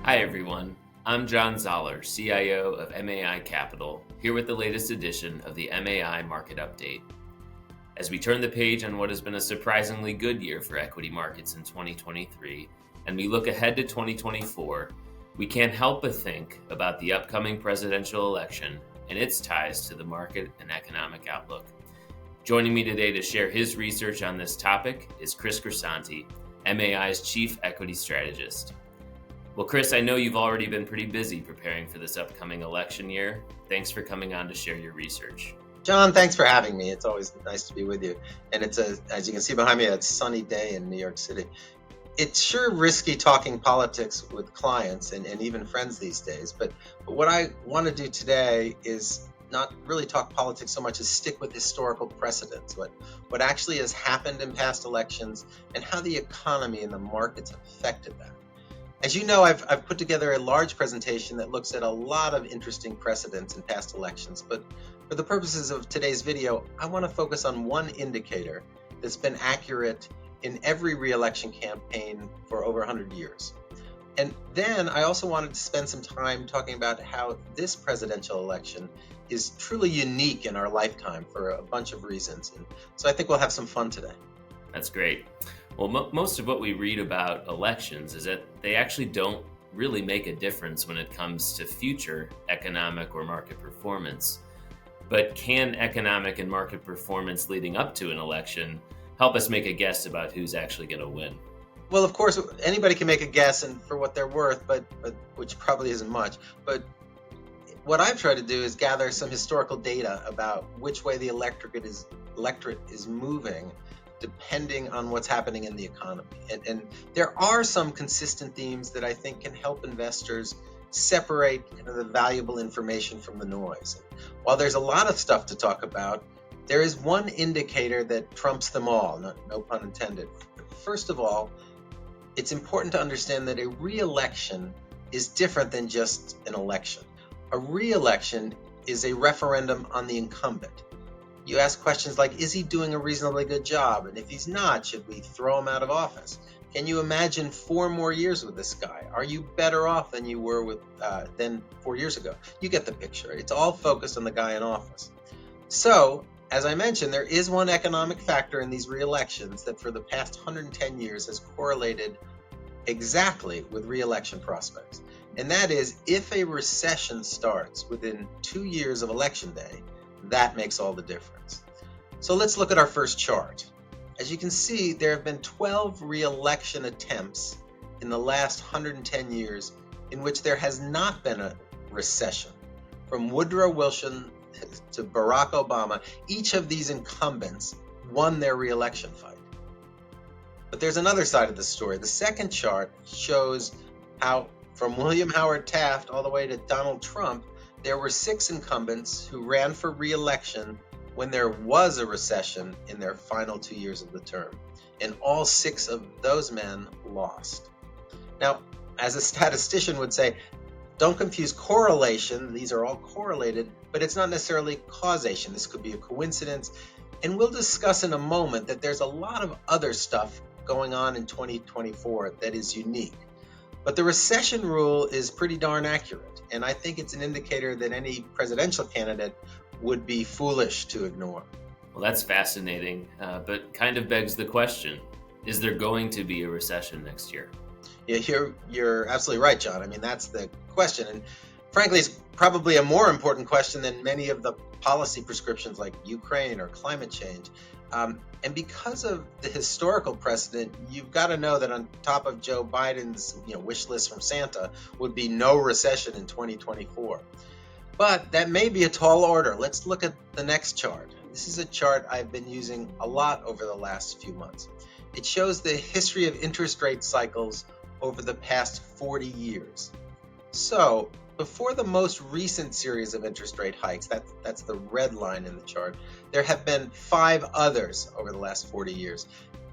Hi, everyone. I'm John Zoller, CIO of MAI Capital, here with the latest edition of the MAI Market Update. As we turn the page on what has been a surprisingly good year for equity markets in 2023, and we look ahead to 2024, we can't help but think about the upcoming presidential election and its ties to the market and economic outlook. Joining me today to share his research on this topic is Chris Grisanti, MAI's Chief Equity Strategist. Well, Chris, I know you've already been pretty busy preparing for this upcoming election year. Thanks for coming on to share your research. John, thanks for having me. It's always nice to be with you. And as you can see behind me, it's a sunny day in New York City. It's sure risky talking politics with clients and even friends these days. But what I want to do today is not really talk politics so much as stick with historical precedents, what actually has happened in past elections and how the economy and the markets have affected that. As you know, I've put together a large presentation that looks at a lot of interesting precedents in past elections, but for the purposes of today's video, I want to focus on one indicator that's been accurate in every re-election campaign for over 100 years. And then I also wanted to spend some time talking about how this presidential election is truly unique in our lifetime for a bunch of reasons. And so I think we'll have some fun today. That's great. Well, most of what we read about elections is that they actually don't really make a difference when it comes to future economic or market performance. But can economic and market performance leading up to an election help us make a guess about who's actually going to win? Well, of course, anybody can make a guess and for what they're worth, but which probably isn't much. But what I've tried to do is gather some historical data about which way the electorate is moving, depending on what's happening in the economy. And there are some consistent themes that I think can help investors separate the valuable information from the noise. While there's a lot of stuff to talk about, there is one indicator that trumps them all, no pun intended. First of all, it's important to understand that a re-election is different than just an election. A re-election is a referendum on the incumbent. You ask questions like, is he doing a reasonably good job? And if he's not, should we throw him out of office? Can you imagine 4 more years with this guy? Are you better off than you were than 4 years ago? You get the picture. It's all focused on the guy in office. So, as I mentioned, there is one economic factor in these re-elections that for the past 110 years has correlated exactly with re-election prospects. And that is, if a recession starts within 2 years of election day, that makes all the difference. So let's look at our first chart. As you can see, there have been 12 re-election attempts in the last 110 years in which there has not been a recession. From Woodrow Wilson to Barack Obama, each of these incumbents won their re-election fight. But there's another side of the story. The second chart shows how from William Howard Taft all the way to Donald Trump, there were 6 incumbents who ran for re-election when there was a recession in their final 2 years of the term. And all 6 of those men lost. Now, as a statistician would say, don't confuse correlation. These are all correlated, but it's not necessarily causation. This could be a coincidence. And we'll discuss in a moment that there's a lot of other stuff going on in 2024 that is unique. But the recession rule is pretty darn accurate, and I think it's an indicator that any presidential candidate would be foolish to ignore. Well, that's fascinating, but kind of begs the question, is there going to be a recession next year? Yeah, you're absolutely right, John. I mean, that's the question, and frankly, it's probably a more important question than many of the policy prescriptions like Ukraine or climate change. And because of the historical precedent, you've got to know that on top of Joe Biden's wish list from Santa would be no recession in 2024. But that may be a tall order. Let's look at the next chart. This is a chart I've been using a lot over the last few months. It shows the history of interest rate cycles over the past 40 years. So before the most recent series of interest rate hikes, that's the red line in the chart, there have been 5 others over the last 40 years.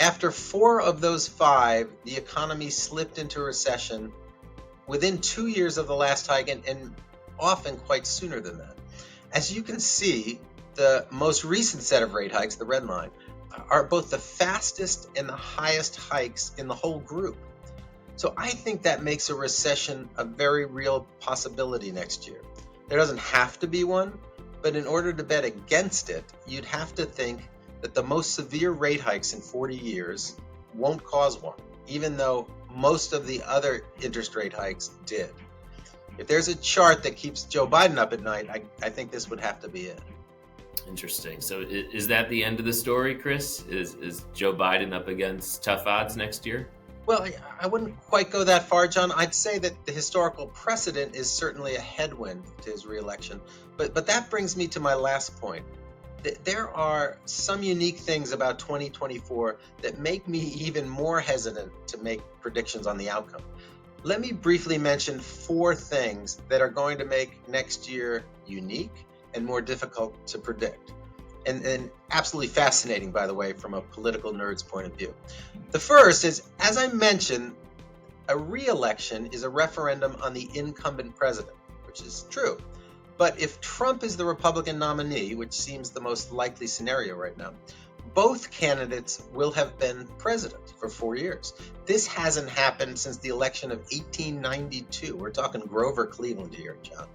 After 4 of those 5, the economy slipped into recession within 2 years of the last hike and often quite sooner than that. As you can see, the most recent set of rate hikes, the red line, are both the fastest and the highest hikes in the whole group. So I think that makes a recession a very real possibility next year. There doesn't have to be one, but in order to bet against it, you'd have to think that the most severe rate hikes in 40 years won't cause one, even though most of the other interest rate hikes did. If there's a chart that keeps Joe Biden up at night, I think this would have to be it. Interesting. So is that the end of the story, Chris? Is Joe Biden up against tough odds next year? Well, I wouldn't quite go that far, John. I'd say that the historical precedent is certainly a headwind to his reelection. But that brings me to my last point. There are some unique things about 2024 that make me even more hesitant to make predictions on the outcome. Let me briefly mention 4 things that are going to make next year unique and more difficult to predict. And absolutely fascinating, by the way, from a political nerd's point of view. The first is, as I mentioned, a re-election is a referendum on the incumbent president, which is true. But if Trump is the Republican nominee, which seems the most likely scenario right now, both candidates will have been president for 4 years. This hasn't happened since the election of 1892. We're talking Grover Cleveland here, John.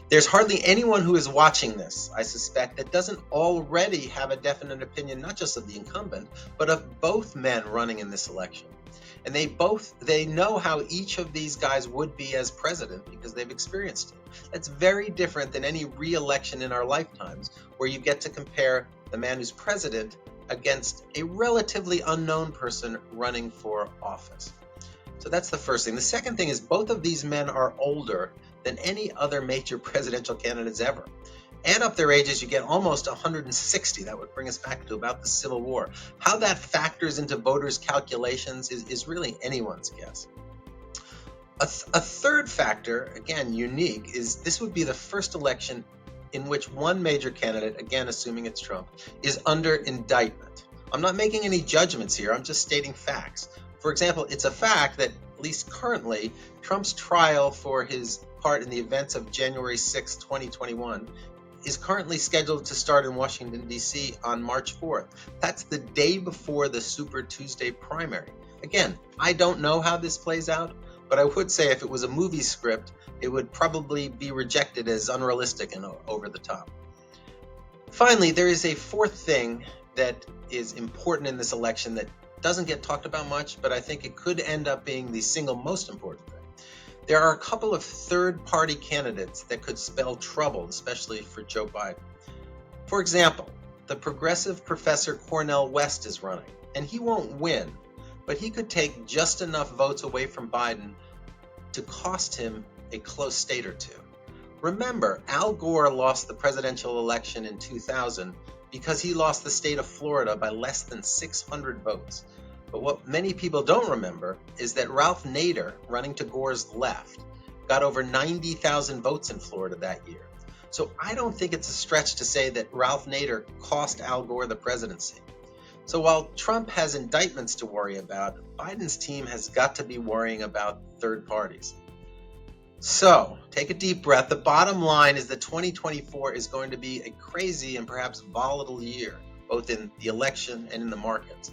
There's hardly anyone who is watching this, I suspect, that doesn't already have a definite opinion, not just of the incumbent, but of both men running in this election. And they know how each of these guys would be as president because they've experienced it. That's very different than any re-election in our lifetimes, where you get to compare the man who's president against a relatively unknown person running for office. So that's the first thing. The second thing is both of these men are older than any other major presidential candidates ever. Add up their ages, you get almost 160. That would bring us back to about the Civil War. How that factors into voters' calculations is really anyone's guess. A third factor, again unique, is this would be the first election in which one major candidate, again assuming it's Trump, is under indictment. I'm not making any judgments here, I'm just stating facts. For example, it's a fact that, at least currently, Trump's trial for his part in the events of January 6, 2021, is currently scheduled to start in Washington, D.C. on March 4th. That's the day before the Super Tuesday primary. Again, I don't know how this plays out, but I would say if it was a movie script, it would probably be rejected as unrealistic and over the top. Finally, there is a fourth thing that is important in this election that doesn't get talked about much, but I think it could end up being the single most important thing. There are a couple of third-party candidates that could spell trouble, especially for Joe Biden. For example, the progressive Professor Cornel West is running, and he won't win, but he could take just enough votes away from Biden to cost him a close state or two. Remember, Al Gore lost the presidential election in 2000 because he lost the state of Florida by less than 600 votes. But what many people don't remember is that Ralph Nader, running to Gore's left, got over 90,000 votes in Florida that year. So I don't think it's a stretch to say that Ralph Nader cost Al Gore the presidency. So while Trump has indictments to worry about, Biden's team has got to be worrying about third parties. So take a deep breath. The bottom line is that 2024 is going to be a crazy and perhaps volatile year, both in the election and in the markets.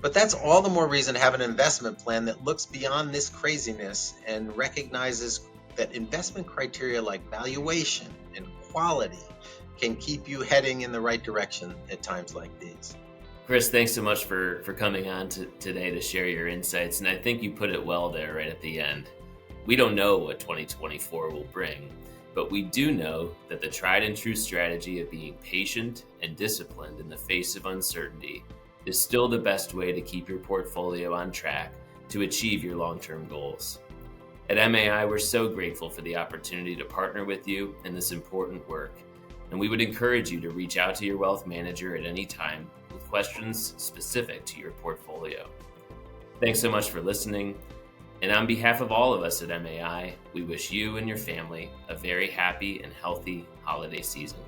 But that's all the more reason to have an investment plan that looks beyond this craziness and recognizes that investment criteria like valuation and quality can keep you heading in the right direction at times like these. Chris, thanks so much for coming on today to share your insights. And I think you put it well there right at the end. We don't know what 2024 will bring, but we do know that the tried and true strategy of being patient and disciplined in the face of uncertainty is still the best way to keep your portfolio on track to achieve your long-term goals. At MAI, we're so grateful for the opportunity to partner with you in this important work, and we would encourage you to reach out to your wealth manager at any time with questions specific to your portfolio. Thanks so much for listening, and on behalf of all of us at MAI, we wish you and your family a very happy and healthy holiday season.